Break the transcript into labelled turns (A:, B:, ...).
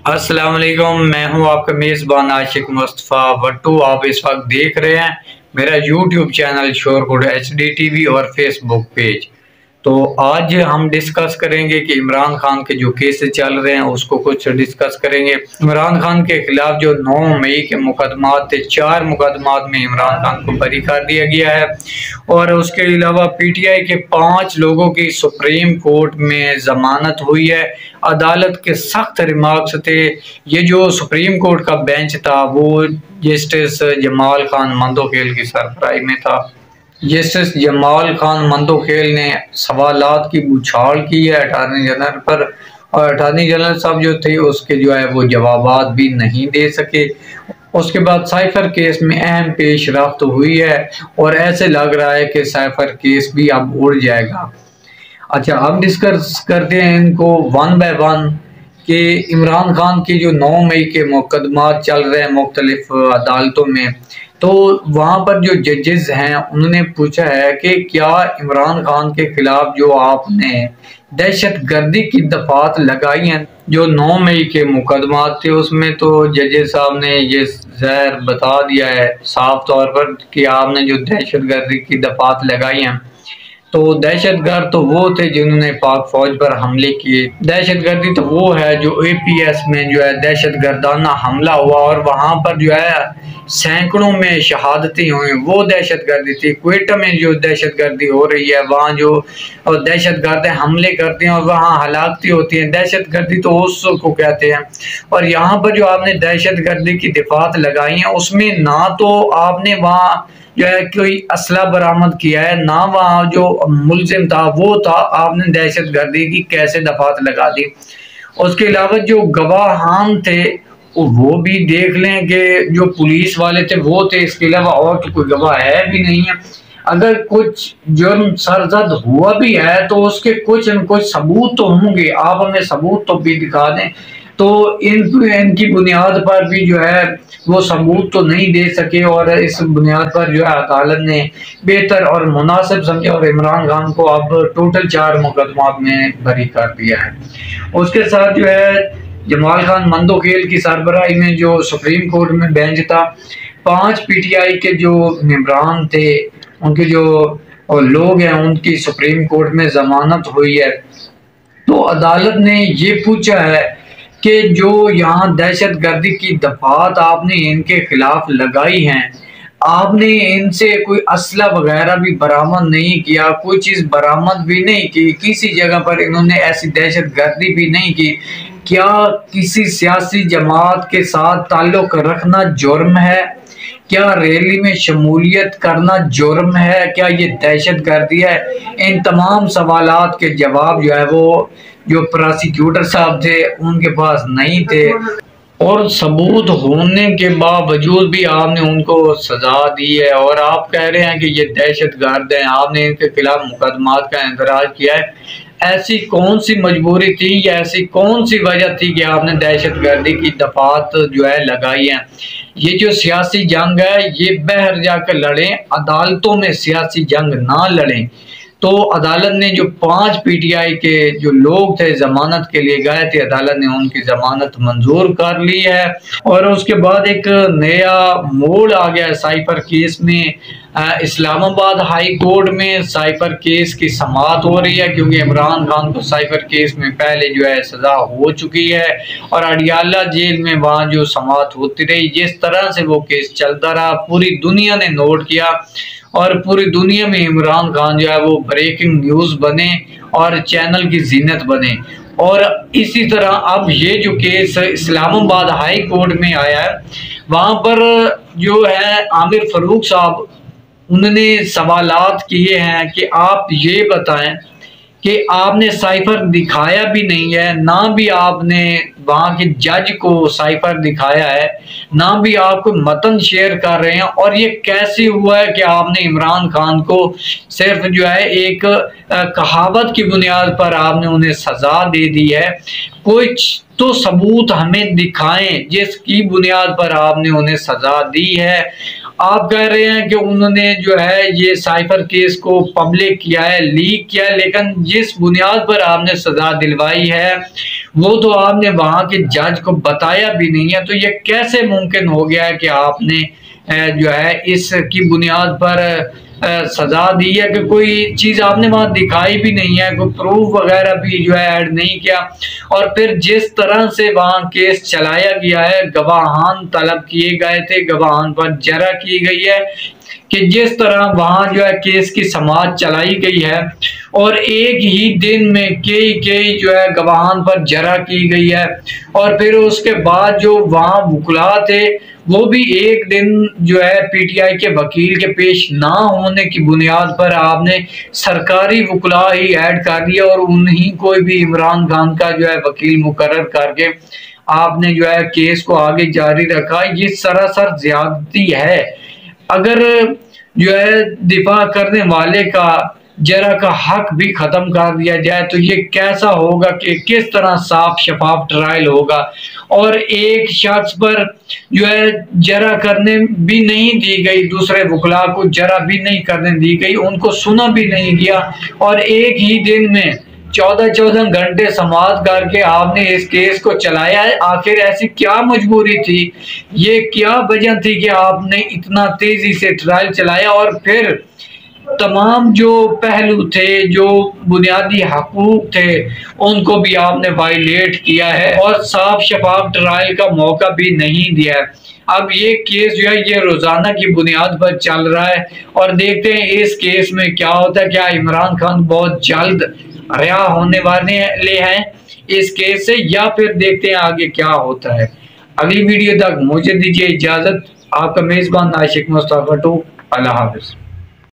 A: अस्सलाम वालेकुम। मैं हूं आपका मेज़बान आशिक मुस्तफ़ा भट्टू। आप इस वक्त देख रहे हैं मेरा यूट्यूब चैनल शोरगुड HD TV और फेसबुक पेज। तो आज हम डिस्कस करेंगे कि इमरान खान के जो केसेस चल रहे हैं उसको कुछ डिस्कस करेंगे। इमरान खान के खिलाफ जो 9 मई के मुकदमात थे, 4 मुकदमात में इमरान खान को बरी कर दिया गया है और उसके अलावा PTI के 5 लोगों की सुप्रीम कोर्ट में जमानत हुई है। अदालत के सख्त रिमार्क्स थे। ये जो सुप्रीम कोर्ट का बेंच था वो जस्टिस जमाल खान मंदोखेल की सरबराही में था। जस्टिस जमाल खान मंदोखेल ने सवालात की बौछार की है अटॉर्नी जनरल पर, और अटॉर्नी जनरल साहब जो थे उसके जो है वो जवाबात भी नहीं दे सके। उसके बाद साइफर केस में अहम पेशरफ्त हुई है और ऐसे लग रहा है कि साइफर केस भी अब उड़ जाएगा। अच्छा, अब डिस्कस करते हैं इनको वन बाय वन कि इमरान खान की जो 9 मई के मुकदमात चल रहे हैं मुख्तलिफ अदालतों में, तो वहाँ पर जो जजेस हैं उन्होंने पूछा है कि क्या इमरान खान के खिलाफ जो आपने दहशत गर्दी की दफात लगाई हैं, जो 9 मई के मुकदमात थे उसमें तो जजेस साहब ने ये जहर बता दिया है साफ तौर पर कि आपने जो दहशत गर्दी की दफात लगाई हैं, तो दहशतगर्द तो वो थे जिन्होंने पाक फौज पर हमले किए। दहशतगर्दी तो वो है जो APS में जो है दहशतगर्दाना हमला हुआ और वहाँ पर जो है सैकड़ों में शहादतें हुई, वो दहशतगर्दी थी। क्वेटा में जो दहशतगर्दी हो रही है, वहाँ जो दहशतगर्द हमले करते हैं और वहाँ हलाकतें होती हैं, दहशतगर्दी तो उसको कहते हैं। और यहाँ पर जो आपने दहशतगर्दी की दिफात लगाई है उसमें ना तो आपने वहाँ जो है कोई असला बरामद किया है, ना वहाँ जो मुलजिम था वो था, आपने दहशतगर्दी की कैसे दफात लगा दी। उसके अलावा जो गवाहान थे वो भी देख लें कि जो पुलिस वाले थे वो थे, इसके अलावा और तो कोई गवाह है भी नहीं है। अगर कुछ जुर्म सरजद हुआ भी है तो उसके कुछ न कुछ सबूत तो होंगे, आप हमें सबूत तो भी दिखा दें। तो इनकी बुनियाद पर भी जो है वो सबूत तो नहीं दे सके और इस बुनियाद पर जो है अदालत ने बेहतर और मुनासिब समझे और इमरान खान को अब टोटल 4 मुकदमात में बरी कर दिया है। उसके साथ जो है जमाल खान मंदोखेल की सरबराही में जो सुप्रीम कोर्ट में बेंच था, 5 PTI के जो मेंबरान थे उनके जो लोग हैं उनकी सुप्रीम कोर्ट में जमानत हुई है। तो अदालत ने ये पूछा है कि जो यहाँ दहशत गर्दी की दफात आपने इनके खिलाफ लगाई हैं, आपने इनसे कोई असला वगैरह भी बरामद नहीं किया, कोई चीज़ बरामद भी नहीं की, किसी जगह पर इन्होंने ऐसी दहशत गर्दी भी नहीं की। क्या किसी सियासी जमात के साथ ताल्लुक रखना जुर्म है? क्या रैली में शमूलियत करना जुर्म है? क्या ये दहशत गर्दी है? इन तमाम सवालात के जवाब जो है वो जो प्रोसिक्यूटर साहब थे उनके पास नहीं थे और सबूत होने के बावजूद भी आपने उनको सजा दी है और आप कह रहे हैं कि ये दहशतगर्द हैं, आपने इनके खिलाफ मुकदमात का इंतराज किया है। ऐसी कौन सी मजबूरी थी या ऐसी कौन सी वजह थी कि आपने दहशतगर्दी की दफात जो है लगाई है? ये जो सियासी जंग है ये बाहर जाकर लड़ें, अदालतों में सियासी जंग ना लड़ें। तो अदालत ने जो 5 PTI के जो लोग थे जमानत के लिए गए थे, अदालत ने उनकी जमानत मंजूर कर ली है और उसके बाद एक नया मोड़ आ गया साइफर केस में। इस्लामाबाद हाई कोर्ट में साइफर केस की समाअत हो रही है क्योंकि इमरान खान को साइफर केस में पहले जो है सजा हो चुकी है और अडियाला जेल में वहाँ जो समाअत होती रही, जिस तरह से वो केस चलता रहा पूरी दुनिया ने नोट किया और पूरी दुनिया में इमरान खान जो है वो ब्रेकिंग न्यूज़ बने और चैनल की जीनत बने। और इसी तरह अब ये जो केस इस्लामाबाद हाई कोर्ट में आया है, वहाँ पर जो है आमिर फरूक साहब उन्होंने सवालात किए हैं कि आप ये बताएं कि आपने साइफर दिखाया भी नहीं है, ना भी आपने वहाँ के जज को साइफर दिखाया है, ना भी आप कोई मतन शेयर कर रहे हैं, और ये कैसे हुआ है कि आपने इमरान खान को सिर्फ जो है एक कहावत की बुनियाद पर आपने उन्हें सजा दे दी है? कुछ तो सबूत हमें दिखाएं जिसकी बुनियाद पर आपने उन्हें सजा दी है। आप कह रहे हैं कि उन्होंने जो है ये साइफर केस को पब्लिक किया है, लीक किया है, लेकिन जिस बुनियाद पर आपने सजा दिलवाई है वो तो आपने वहां के जज को बताया भी नहीं है। तो ये कैसे मुमकिन हो गया है कि आपने जो है इसकी बुनियाद पर सजा दी है कि कोई चीज आपने वहां दिखाई भी नहीं है, कोई प्रूफ वगैरह भी जो है ऐड नहीं किया। और फिर जिस तरह से वहां केस चलाया गया है, गवाहान तलब किए गए थे, गवाहान पर जरा की गई है कि जिस तरह वहां जो है केस की समाज चलाई गई है और एक ही दिन में कई जो है गवाहान पर जरा की गई है। और फिर उसके बाद जो वहां वुकला थे वो भी एक दिन जो है पीटीआई के वकील के पेश ना होने की बुनियाद पर आपने सरकारी वुकला ही ऐड कर दिया और उन्हीं को भी इमरान खान का जो है वकील मुकर्रर करके आपने जो है केस को आगे जारी रखा। ये सरासर ज्यादती है। अगर जो है दिफा करने वाले का जरा का हक भी खत्म कर दिया जाए तो ये कैसा होगा कि किस तरह साफ शफाफ ट्रायल होगा। और एक शख्स पर जो है जरा करने भी नहीं दी गई, दूसरे वकला को जरा भी नहीं करने दी गई, उनको सुना भी नहीं गया और एक ही दिन में 14 घंटे समाप्त करके आपने इस केस को चलाया है। आखिर ऐसी क्या मजबूरी थी, ये क्या वजह थी कि आपने इतना तेजी से ट्रायल चलाया और फिर तमाम जो पहलू थे, जो बुनियादी हकूक थे, उनको भी आपने वायलेट किया है और साफ शफाफ ट्रायल का मौका भी नहीं दिया है। अब ये केस जो है ये रोजाना की बुनियाद पर चल रहा है और देखते हैं इस केस में क्या होता है। क्या इमरान खान बहुत जल्द रिहा होने वाले हैं इस केस से, या फिर देखते हैं आगे क्या होता है। अगली वीडियो तक मुझे दीजिए इजाजत। आपका मेजबान आशिक मुस्तफा टू। अल्लाह हाफिज।